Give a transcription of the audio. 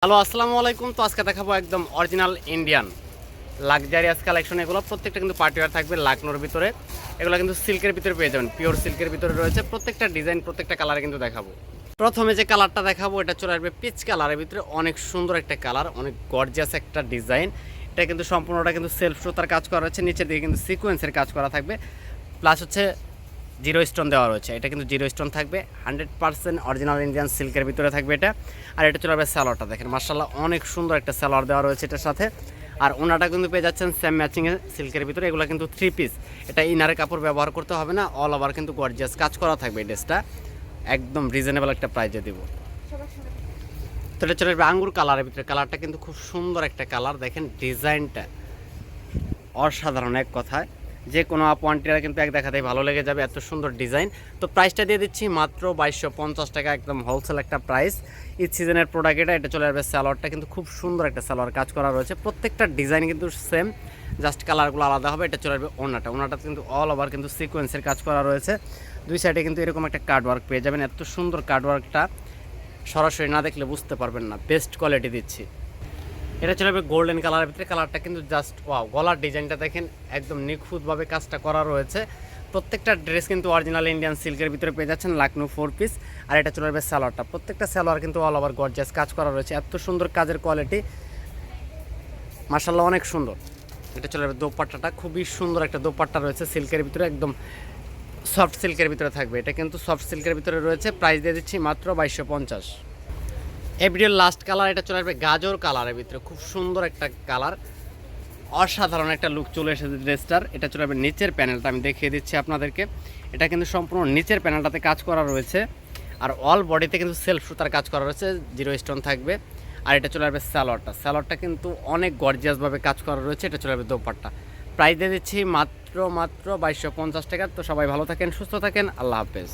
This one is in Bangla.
হ্যালো আসসালামু আলাইকুম। তো আজকে দেখাবো একদম অরিজিনাল ইন্ডিয়ান লাক্সারিয়াস কালেকশন। এগুলো প্রত্যেকটা কিন্তু পার্টিওয়ার থাকবে লাকনোর ভিতরে। এগুলো কিন্তু সিল্কের ভিতরে পেয়ে যাবেন, পিওর সিল্কের ভিতরে রয়েছে। প্রত্যেকটা ডিজাইন প্রত্যেকটা কালারে কিন্তু দেখাবো। প্রথমে যে কালারটা দেখাবো এটা চলে আসবে পিচ কালারের ভিতরে। অনেক সুন্দর একটা কালার, অনেক গর্জিয়াস একটা ডিজাইন। এটা কিন্তু সম্পূর্ণটা কিন্তু সেলফ সুতার কাজ করা হচ্ছে, নিচের দিকে কিন্তু সিকোয়েন্সের কাজ করা থাকবে, প্লাস হচ্ছে জিরো স্টোন দেওয়া রয়েছে। এটা কিন্তু জিরো স্টোন থাকবে, 100% অরিজিনাল ইন্ডিয়ান সিল্কের ভিতরে থাকবে এটা। আর এটা চলে আসবে সালোয়ারটা, দেখেন মাশাআল্লাহ অনেক সুন্দর একটা সালোয়ার দেওয়া রয়েছে এটার সাথে। আর ওনাটা কিন্তু পেয়ে যাচ্ছেন সেম ম্যাচিংয়ে সিল্কের ভিতরে। এগুলো কিন্তু 3 পিস, এটা ইনারের কাপড় ব্যবহার করতে হবে না, অল ওভার কিন্তু গর্জিয়াস কাজ করা থাকবে। এই ড্রেসটা একদম রিজনেবল একটা প্রাইজে দিব। তো এটা চলে আসবে আঙ্গুর কালারের ভিতরে। কালারটা কিন্তু খুব সুন্দর একটা কালার, দেখেন ডিজাইনটা অসাধারণ এক কথায়। যে কোনো আপওয়ানটিরা কিন্তু এক দেখাতেই ভালো লেগে যাবে, এত সুন্দর ডিজাইন। তো প্রাইসটা দিয়ে দিচ্ছি মাত্র 2250 টাকা, একদম হোলসেল একটা প্রাইস। ঈদ সিজনের প্রোডাক্ট এটা। এটা চলে আসবে সালোয়ারটা, কিন্তু খুব সুন্দর একটা সালোয়ার কাজ করা রয়েছে। প্রত্যেকটা ডিজাইন কিন্তু সেম, জাস্ট কালারগুলো আলাদা হবে। এটা চলে আসবে ওনাটা, ওনাটা কিন্তু অল ওভার কিন্তু সিকোয়েন্সের কাজ করা রয়েছে। দুই সাইডে কিন্তু এরকম একটা কার্ড ওয়ার্ক পেয়ে যাবেন। এত সুন্দর কার্ড ওয়ার্কটা সরাসরি না দেখলে বুঝতে পারবেন না, বেস্ট কোয়ালিটি দিচ্ছি। এটা চলে যাবে গোল্ডেন কালারের ভিতরে। কালারটা কিন্তু জাস্ট ওয়াও, গলার ডিজাইনটা দেখেন একদম নিখুঁতভাবে কাজটা করা রয়েছে। প্রত্যেকটা ড্রেস কিন্তু অরিজিনাল ইন্ডিয়ান সিল্কের ভিতরে পেয়ে যাচ্ছেন, লাকনো 4 পিস। আর এটা চলে যাবে সালোয়ারটা, প্রত্যেকটা সালোয়ার কিন্তু অল ওভার গর্জিয়াস কাজ করা রয়েছে। এত সুন্দর কাজের কোয়ালিটি, মাশাআল্লাহ অনেক সুন্দর। এটা চলে যাবে দোপাট্টাটা, খুবই সুন্দর একটা দোপাট্টা রয়েছে সিল্কের ভিতরে, একদম সফট সিল্কের ভিতরে থাকবে। এটা কিন্তু সফট সিল্কের ভিতরে রয়েছে। প্রাইস দিয়ে দিচ্ছি মাত্র 2250। এই ভিডিওর লাস্ট কালার এটা চলে আসবে গাজর কালারের ভিতরে, খুব সুন্দর একটা কালার, অসাধারণ একটা লুক চলে এসেছে ড্রেসটার। এটা চলে আসবে নিচের প্যানেলটা, আমি দেখিয়ে দিচ্ছি আপনাদেরকে। এটা কিন্তু সম্পূর্ণ নিচের প্যানেলটাতে কাজ করা রয়েছে, আর অল বডিতে কিন্তু সেলফ সুতার কাজ করা রয়েছে, জিরো স্টোন থাকবে। আর এটা চলে আসবে সালোয়ারটা, সালোয়ারটা কিন্তু অনেক গর্জিয়াসভাবে কাজ করা রয়েছে। এটা চলে আসবে দোপাট্টা। প্রাইস দিয়ে দিচ্ছি মাত্র 2250 টাকা। তো সবাই ভালো থাকেন, সুস্থ থাকেন, আল্লাহ হাফেজ।